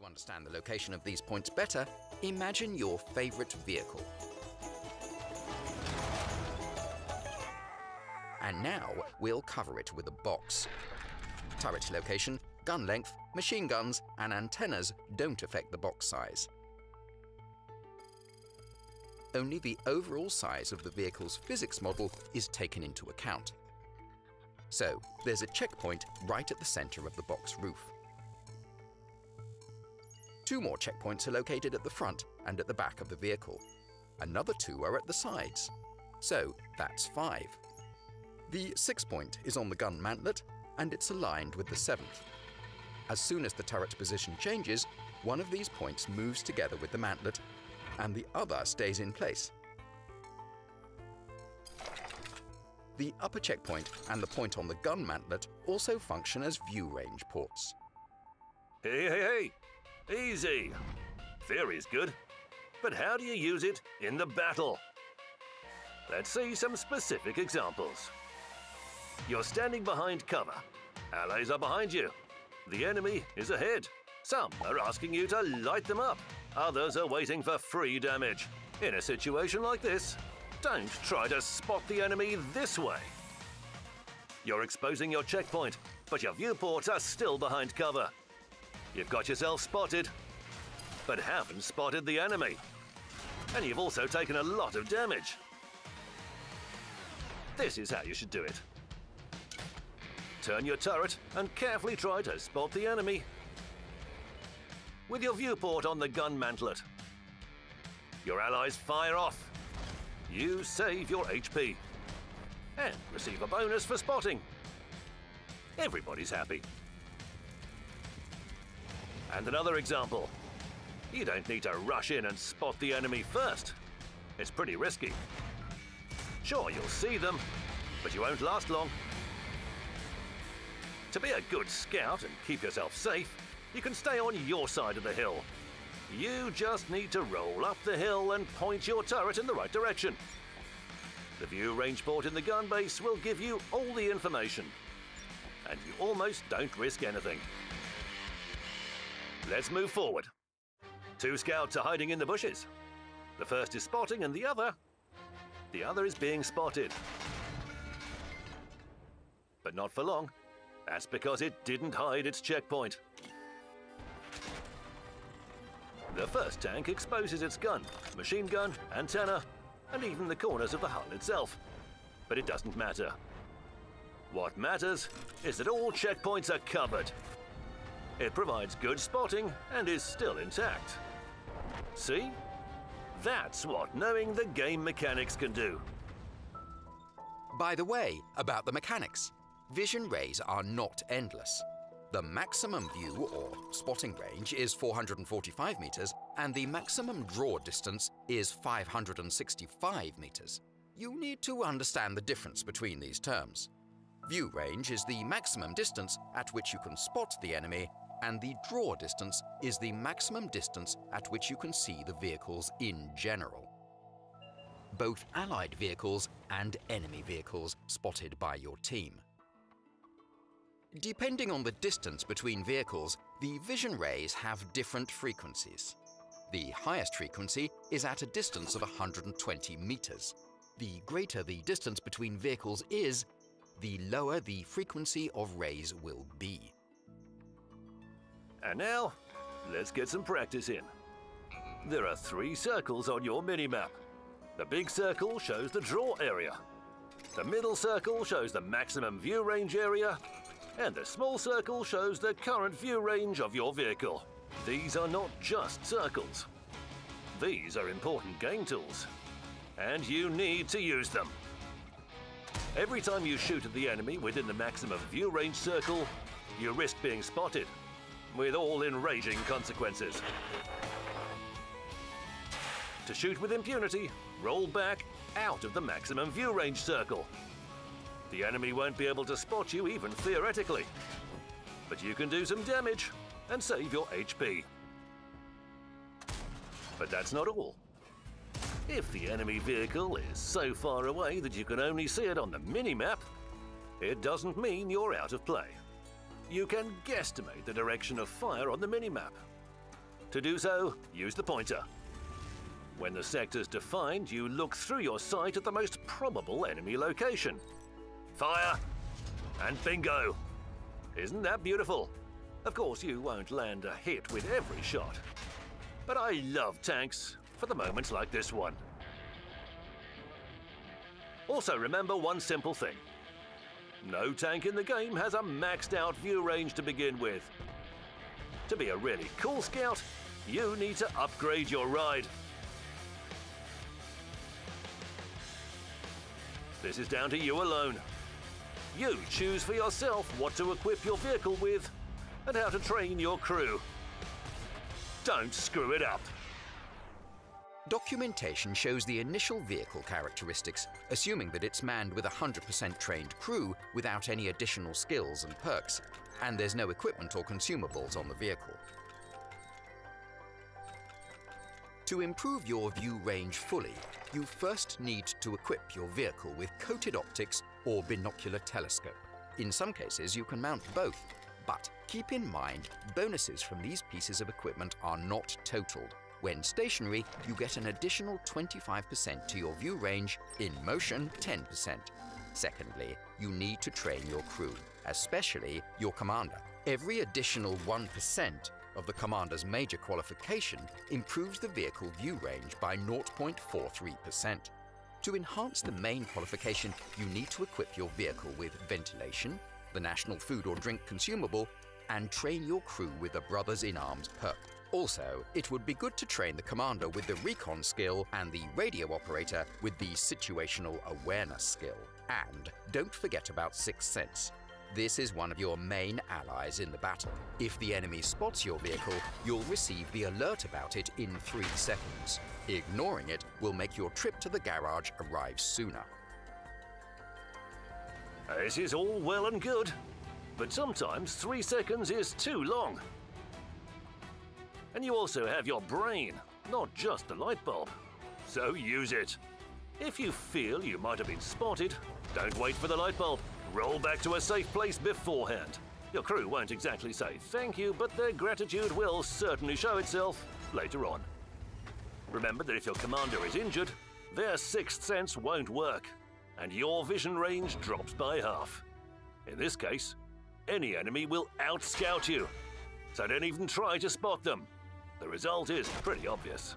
understand the location of these points better, imagine your favorite vehicle. And now we'll cover it with a box. Turret location, gun length, machine guns, and antennas don't affect the box size. Only the overall size of the vehicle's physics model is taken into account. So, there's a checkpoint right at the center of the box roof. 2 more checkpoints are located at the front and at the back of the vehicle. Another 2 are at the sides. So, that's 5. The 6th point is on the gun mantlet, and it's aligned with the 7th. As soon as the turret position changes, one of these points moves together with the mantlet, and the other stays in place. The upper checkpoint and the point on the gun mantlet also function as view range ports. Hey! Easy! Theory's good, but how do you use it in the battle? Let's see some specific examples. You're standing behind cover. Allies are behind you. The enemy is ahead. Some are asking you to light them up. Others are waiting for free damage. In a situation like this, don't try to spot the enemy this way. You're exposing your checkpoint, but your viewports are still behind cover. You've got yourself spotted, but haven't spotted the enemy. And you've also taken a lot of damage. This is how you should do it. Turn your turret and carefully try to spot the enemy. With your viewport on the gun mantlet. Your allies fire off. You save your HP and receive a bonus for spotting. Everybody's happy. And another example. You don't need to rush in and spot the enemy first. It's pretty risky. Sure, you'll see them, but you won't last long. To be a good scout and keep yourself safe, you can stay on your side of the hill. You just need to roll up the hill and point your turret in the right direction. The view range port in the gun base will give you all the information, and you almost don't risk anything. Let's move forward. 2 scouts are hiding in the bushes. The first is spotting and the other is being spotted. But not for long. That's because it didn't hide its checkpoint. The first tank exposes its gun, machine gun, antenna, and even the corners of the hull itself. But it doesn't matter. What matters is that all checkpoints are covered. It provides good spotting and is still intact. See? That's what knowing the game mechanics can do. By the way, about the mechanics. Vision rays are not endless. The maximum view or spotting range is 445 meters and the maximum draw distance is 565 meters. You need to understand the difference between these terms. View range is the maximum distance at which you can spot the enemy, and the draw distance is the maximum distance at which you can see the vehicles in general. Both Allied vehicles and enemy vehicles spotted by your team. Depending on the distance between vehicles, the vision rays have different frequencies. The highest frequency is at a distance of 120 meters. The greater the distance between vehicles is, the lower the frequency of rays will be. And now, let's get some practice in. There are 3 circles on your minimap. The big circle shows the draw area. The middle circle shows the maximum view range area, and the small circle shows the current view range of your vehicle. These are not just circles. These are important game tools, and you need to use them. Every time you shoot at the enemy within the maximum view range circle, you risk being spotted, with all enraging consequences. To shoot with impunity, roll back out of the maximum view range circle. The enemy won't be able to spot you even theoretically, but you can do some damage and save your HP. But that's not all. If the enemy vehicle is so far away that you can only see it on the minimap, it doesn't mean you're out of play. You can guesstimate the direction of fire on the minimap. To do so, use the pointer. When the sector's defined, you look through your sight at the most probable enemy location. Fire! And bingo! Isn't that beautiful? Of course, you won't land a hit with every shot. But I love tanks for the moments like this one. Also remember one simple thing. No tank in the game has a maxed out view range to begin with. To be a really cool scout, you need to upgrade your ride. This is down to you alone. You choose for yourself what to equip your vehicle with and how to train your crew. Don't screw it up. Documentation shows the initial vehicle characteristics, assuming that it's manned with a 100% trained crew without any additional skills and perks, and there's no equipment or consumables on the vehicle. To improve your view range fully, you first need to equip your vehicle with coated optics or binocular telescope. In some cases, you can mount both, but keep in mind, bonuses from these pieces of equipment are not totaled. When stationary, you get an additional 25% to your view range, in motion 10%. Secondly, you need to train your crew, especially your commander. Every additional 1% of the commander's major qualification improves the vehicle view range by 0.43%. To enhance the main qualification, you need to equip your vehicle with ventilation, the national food or drink consumable, and train your crew with the Brothers in Arms perk. Also, it would be good to train the commander with the recon skill and the radio operator with the situational awareness skill. And don't forget about Sixth Sense. This is one of your main allies in the battle. If the enemy spots your vehicle, you'll receive the alert about it in 3 seconds. Ignoring it will make your trip to the garage arrive sooner. This is all well and good, but sometimes 3 seconds is too long. And you also have your brain, not just the light bulb. So use it. If you feel you might have been spotted, don't wait for the light bulb. Roll back to a safe place beforehand. Your crew won't exactly say thank you, but their gratitude will certainly show itself later on. Remember that if your commander is injured, their sixth sense won't work, and your vision range drops by half. In this case, any enemy will out-scout you, so don't even try to spot them. The result is pretty obvious.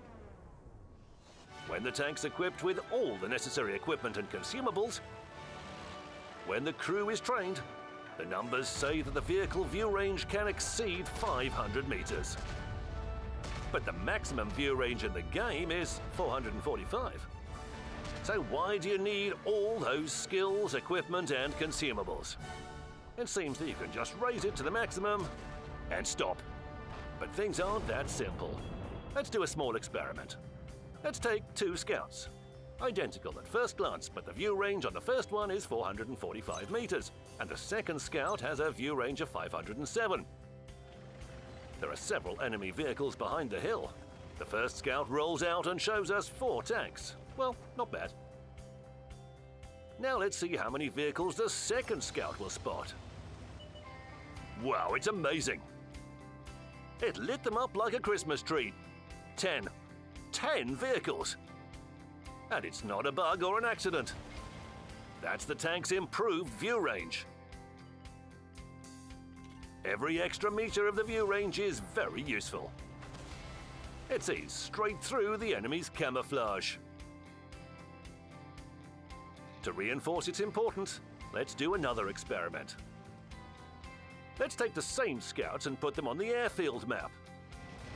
When the tank's equipped with all the necessary equipment and consumables, when the crew is trained, the numbers say that the vehicle view range can exceed 500 meters. But the maximum view range in the game is 445. So why do you need all those skills, equipment, and consumables? It seems that you can just raise it to the maximum and stop. But things aren't that simple. Let's do a small experiment. Let's take 2 scouts. Identical at first glance, but the view range on the first one is 445 meters, and the second scout has a view range of 507. There are several enemy vehicles behind the hill. The first scout rolls out and shows us 4 tanks. Well, not bad. Now let's see how many vehicles the second scout will spot. Wow, it's amazing. It lit them up like a Christmas tree. 10 vehicles. And it's not a bug or an accident. That's the tank's improved view range. Every extra meter of the view range is very useful. It sees straight through the enemy's camouflage. To reinforce its importance, let's do another experiment. Let's take the same scouts and put them on the airfield map.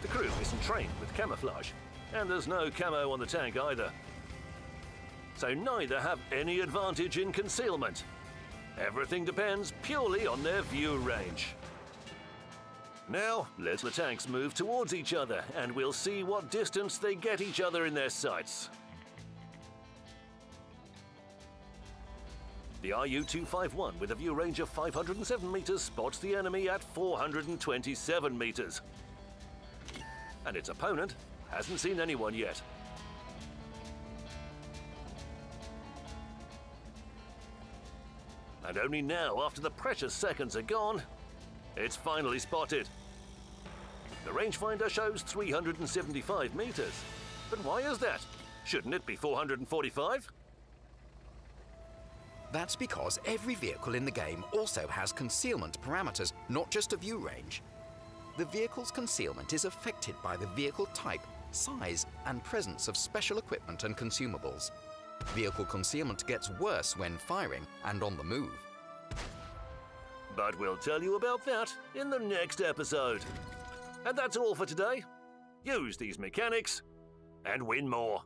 The crew isn't trained with camouflage, and there's no camo on the tank either. So neither have any advantage in concealment. Everything depends purely on their view range. Now, let the tanks move towards each other, and we'll see what distance they get each other in their sights. The RU-251 with a view range of 507 meters spots the enemy at 427 meters. And its opponent hasn't seen anyone yet. And only now, after the precious seconds are gone, it's finally spotted. The rangefinder shows 375 meters. But why is that? Shouldn't it be 445? That's because every vehicle in the game also has concealment parameters, not just a view range. The vehicle's concealment is affected by the vehicle type, size, and presence of special equipment and consumables. Vehicle concealment gets worse when firing and on the move. But we'll tell you about that in the next episode. And that's all for today. Use these mechanics and win more.